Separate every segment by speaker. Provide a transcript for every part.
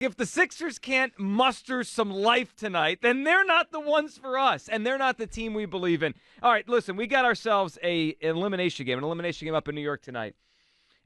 Speaker 1: If the Sixers can't muster some life tonight, then they're not the ones for us, and they're not the team we believe in. All right, listen, we got ourselves an elimination game up in New York tonight.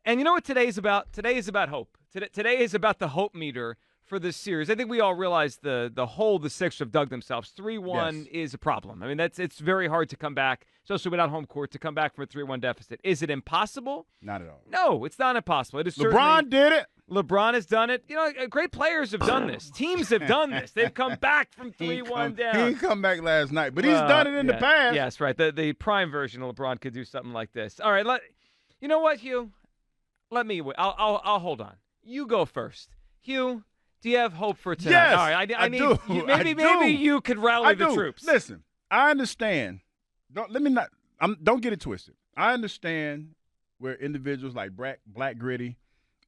Speaker 1: And you know what today is about? Today is about hope. Today is about the hope meter for this series. I think we all realize the hole the Sixers have dug themselves. 3-1 is a problem. I mean, it's very hard to come back, especially without home court, to come back from a 3-1 deficit. Is it impossible?
Speaker 2: Not at all.
Speaker 1: No, it's not impossible. It is
Speaker 2: LeBron did it.
Speaker 1: LeBron has done it. You know, great players have done this. Teams have done this. They've come back from 3-1 down.
Speaker 2: He didn't come back last night, but he's done it in the past.
Speaker 1: Yes, right. The prime version of LeBron could do something like this. All right, you know what, Hugh? Let me. I'll hold on. You go first, Hugh. Do you have hope for tonight?
Speaker 2: Yes,
Speaker 1: all right, I need.
Speaker 2: do.
Speaker 1: Maybe you could rally the troops.
Speaker 2: Listen, I understand. Don't get it twisted. I understand where individuals like Black Gritty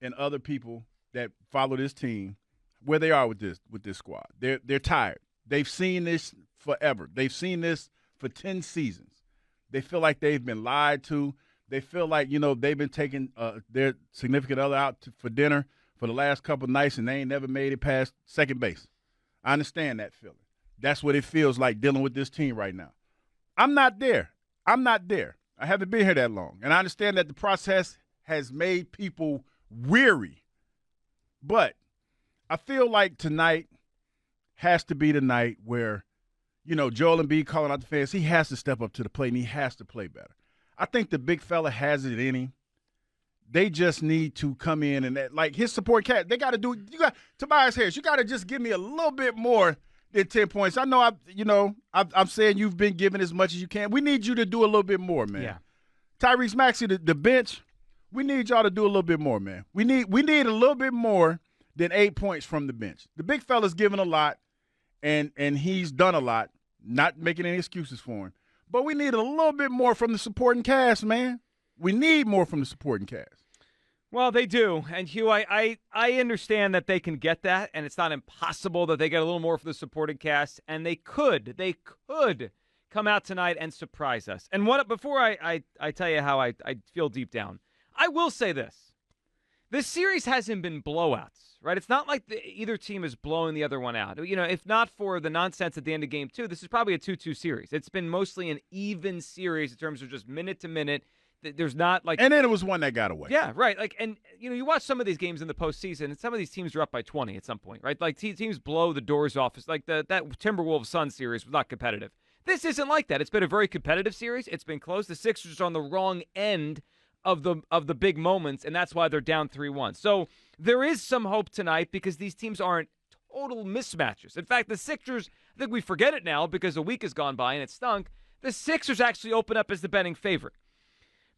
Speaker 2: and other people that follow this team, where they are with this squad. They're tired. They've seen this forever. They've seen this for 10 seasons. They feel like they've been lied to. They feel like, they've been taking their significant other out for dinner for the last couple of nights, and they ain't never made it past second base. I understand that feeling. That's what it feels like dealing with this team right now. I'm not there. I haven't been here that long. And I understand that the process has made people weary. But I feel like tonight has to be the night where, Joel Embiid calling out the fans, he has to step up to the plate and he has to play better. I think the big fella has it in him. They just need to come in and his support cast. They got to do. You got Tobias Harris. You got to just give me a little bit more than 10 points. I know I'm saying you've been giving as much as you can. We need you to do a little bit more, man.
Speaker 1: Yeah.
Speaker 2: Tyrese Maxey, the bench. We need y'all to do a little bit more, man. We need a little bit more than 8 points from the bench. The big fella's given a lot, and he's done a lot. Not making any excuses for him, but we need a little bit more from the supporting cast, man. We need more from the supporting cast.
Speaker 1: Well, they do. And, Hugh, I understand that they can get that, and it's not impossible that they get a little more from the supporting cast, and they could come out tonight and surprise us. And before I tell you how I feel deep down, I will say this. This series hasn't been blowouts, right? It's not like either team is blowing the other one out. If not for the nonsense at the end of game 2, this is probably a 2-2 series. It's been mostly an even series in terms of just minute to minute. There's not and
Speaker 2: then it was one that got away.
Speaker 1: Yeah, right. You watch some of these games in the postseason, and some of these teams are up by 20 at some point, right? Teams blow the doors off. It's like that Timberwolves Suns series was not competitive. This isn't like that. It's been a very competitive series. It's been close. The Sixers are on the wrong end of the big moments, and that's why they're down 3-1. So there is some hope tonight because these teams aren't total mismatches. In fact, the Sixers, I think we forget it now because a week has gone by and it stunk. The Sixers actually open up as the betting favorite.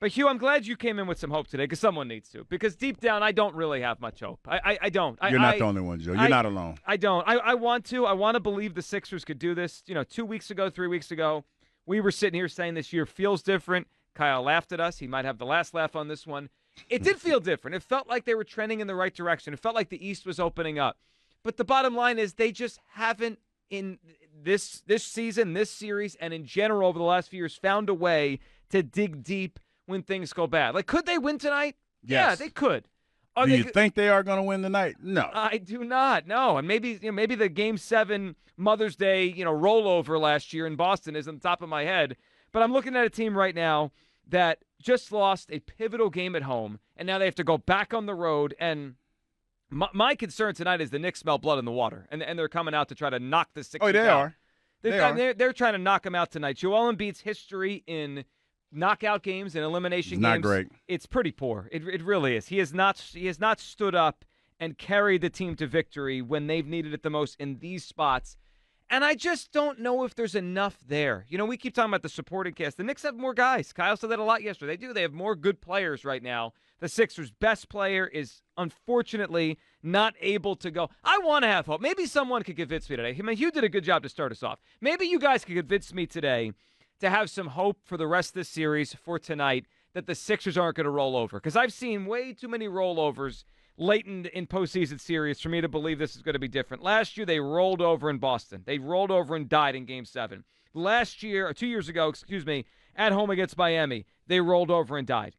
Speaker 1: But, Hugh, I'm glad you came in with some hope today because someone needs to. Because deep down, I don't really have much hope. I don't.
Speaker 2: You're not the only one, Joe. You're not alone.
Speaker 1: I don't. I want to. I want to believe the Sixers could do this. 2 weeks ago, 3 weeks ago, we were sitting here saying this year feels different. Kyle laughed at us. He might have the last laugh on this one. It did feel different. It felt like they were trending in the right direction. It felt like the East was opening up. But the bottom line is they just haven't, in this season, this series, and in general over the last few years, found a way to dig deep when things go bad. Like, could they win tonight?
Speaker 2: Yes.
Speaker 1: Yeah, they could.
Speaker 2: Do you think they are going to win tonight? No.
Speaker 1: I do not. No. And maybe the Game 7 Mother's Day, rollover last year in Boston is on the top of my head. But I'm looking at a team right now that just lost a pivotal game at home, and now they have to go back on the road. And my concern tonight is the Knicks smell blood in the water, and they're coming out to try to knock the Sixers out. They're trying to knock them out tonight. Joel Embiid's history in knockout games and elimination games,
Speaker 2: not great.
Speaker 1: It's pretty poor. It really is. He has not stood up and carried the team to victory when they've needed it the most in these spots. And I just don't know if there's enough there. We keep talking about the supporting cast. The Knicks have more guys. Kyle said that a lot yesterday. They do. They have more good players right now. The Sixers' best player is unfortunately not able to go. I want to have hope. Maybe someone could convince me today. I mean, Hugh did a good job to start us off. Maybe you guys could convince me today to have some hope for the rest of this series for tonight that the Sixers aren't going to roll over. Because I've seen way too many rollovers late in postseason series for me to believe this is going to be different. Last year, they rolled over in Boston. They rolled over and died in Game 7. Last year, or 2 years ago, at home against Miami, they rolled over and died.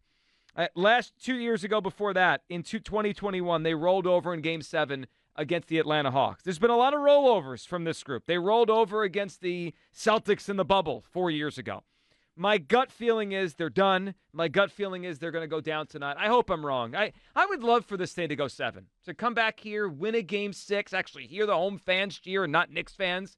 Speaker 1: 2 years ago before that, in 2021, they rolled over in Game 7 against the Atlanta Hawks. There's been a lot of rollovers from this group. They rolled over against the Celtics in the bubble 4 years ago. My gut feeling is they're done. My gut feeling is they're going to go down tonight. I hope I'm wrong. I would love for this thing to go 7. To come back here, win a game 6, actually hear the home fans cheer and not Knicks fans.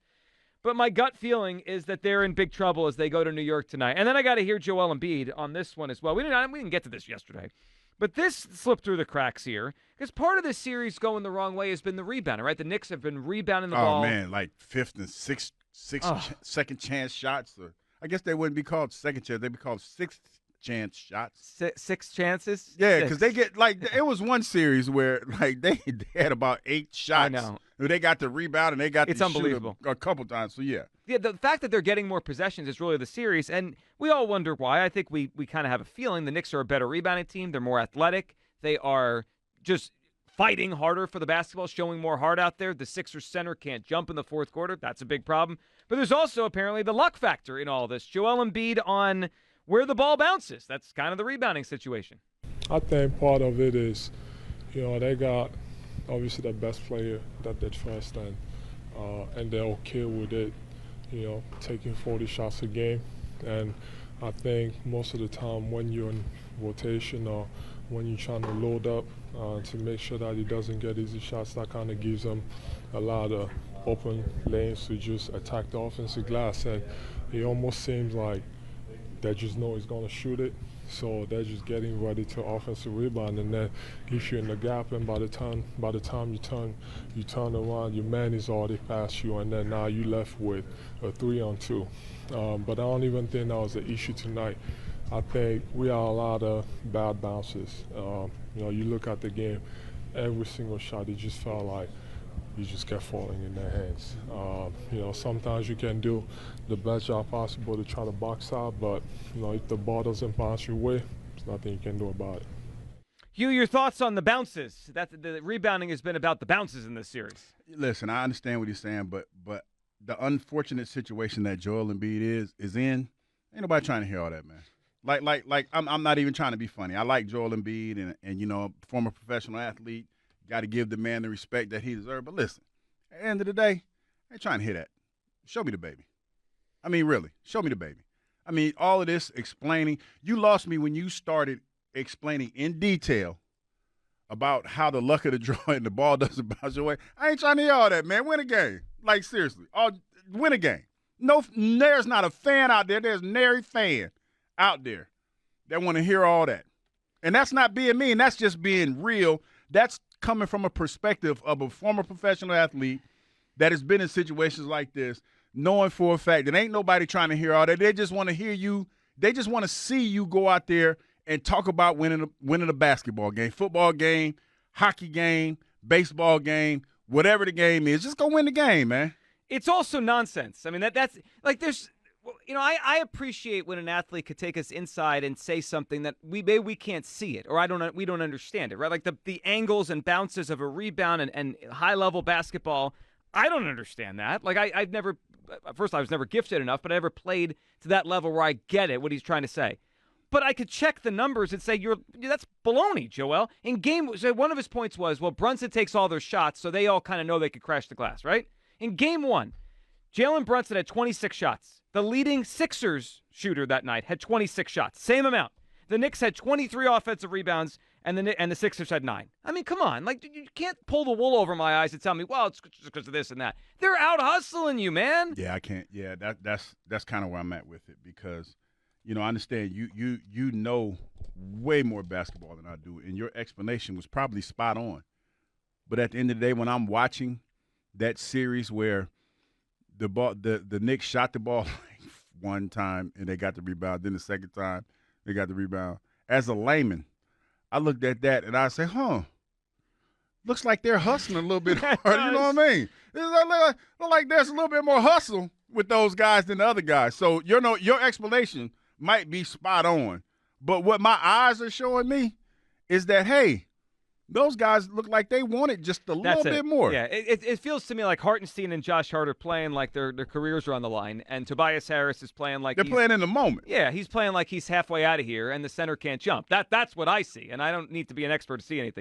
Speaker 1: But my gut feeling is that they're in big trouble as they go to New York tonight. And then I got to hear Joel Embiid on this one as well. We didn't get to this yesterday. But this slipped through the cracks here because part of this series going the wrong way has been the rebounding, right? The Knicks have been rebounding the ball.
Speaker 2: Oh, man, like fifth and sixth second chance shots. Or I guess they wouldn't be called second chance. They'd be called sixth chance shots.
Speaker 1: Six chances?
Speaker 2: Yeah, because they get, like, it was one series where, like, they had about 8 shots.
Speaker 1: I know.
Speaker 2: They got the rebound and they got
Speaker 1: it's
Speaker 2: the
Speaker 1: unbelievable.
Speaker 2: shoot a couple times. So, yeah.
Speaker 1: Yeah, the fact that they're getting more possessions is really the series, and we all wonder why. I think we kind of have a feeling the Knicks are a better rebounding team. They're more athletic. They are just fighting harder for the basketball, showing more heart out there. The Sixers center can't jump in the fourth quarter. That's a big problem. But there's also apparently the luck factor in all this. Joel Embiid on where the ball bounces. That's kind of the rebounding situation.
Speaker 3: I think part of it is, they got obviously the best player that they trust, and they're okay with it, taking 40 shots a game. And I think most of the time when you're in rotation or when you're trying to load up to make sure that he doesn't get easy shots, that kind of gives them a lot of open lanes to just attack the offensive glass. And it almost seems like they just know he's going to shoot it, so they're just getting ready to offensive rebound. And then if you're in the gap, and by the time you turn around, your man is already past you, and then now you left with a 3-on-2. But I don't even think that was the issue tonight. I think we had a lot of bad bounces. You look at the game, every single shot, it just felt like you just kept falling in their hands. Sometimes you can do the best job possible to try to box out, but if the ball doesn't bounce your way, there's nothing you can do about it.
Speaker 1: Hugh, your thoughts on the bounces? The rebounding has been about the bounces in this series. Listen,
Speaker 2: I understand what he's saying, but the unfortunate situation that Joel Embiid is in, ain't nobody trying to hear all that, man. Like I'm not even trying to be funny. I like Joel Embiid and former professional athlete. Got to give the man the respect that he deserves. But listen, at the end of the day, I ain't trying to hear that. Show me the baby. I mean, really, show me the baby. I mean, all of this explaining. You lost me when you started explaining in detail about how the luck of the draw and the ball doesn't bounce your way. I ain't trying to hear all that, man. Win a game. Like, seriously. Win a game. No, there's not a fan out there. There's nary fan out there that want to hear all that. And that's not being mean. That's just being real. That's coming from a perspective of a former professional athlete that has been in situations like this, knowing for a fact that ain't nobody trying to hear all that. They just want to hear you. They just want to see you go out there and talk about winning a basketball game, football game, hockey game, baseball game, whatever the game is. Just go win the game, man.
Speaker 1: It's also nonsense. I mean, that's like there's – I appreciate when an athlete could take us inside and say something that maybe we can't see it or we don't understand it, right? Like the angles and bounces of a rebound and high-level basketball, I don't understand that. Like I've never – first, I was never gifted enough, but I never played to that level where I get it, what he's trying to say. But I could check the numbers and say, that's baloney, Joel. So one of his points was, well, Brunson takes all their shots, so they all kind of know they could crash the glass, right? In game 1, Jalen Brunson had 26 shots. The leading Sixers shooter that night had 26 shots, same amount. The Knicks had 23 offensive rebounds, and the Sixers had 9. I mean, come on. Like, you can't pull the wool over my eyes and tell me, well, it's just because of this and that. They're out hustling you, man.
Speaker 2: Yeah, I can't. Yeah, that's kind of where I'm at with it because, I understand you know way more basketball than I do, and your explanation was probably spot on. But at the end of the day, when I'm watching that series where the Knicks shot the ball like one time and they got the rebound. Then the second time they got the rebound. As a layman, I looked at that and I said, looks like they're hustling a little bit hard. You know what I mean? It look like there's a little bit more hustle with those guys than the other guys. So, your explanation might be spot on. But what my eyes are showing me is that, hey, those guys look like they want it just a little bit more.
Speaker 1: Yeah, it feels to me like Hartenstein and Josh Hart are playing like their careers are on the line, and Tobias Harris is playing like
Speaker 2: they're playing in the moment.
Speaker 1: Yeah, he's playing like he's halfway out of here, and the center can't jump. That's what I see, and I don't need to be an expert to see anything.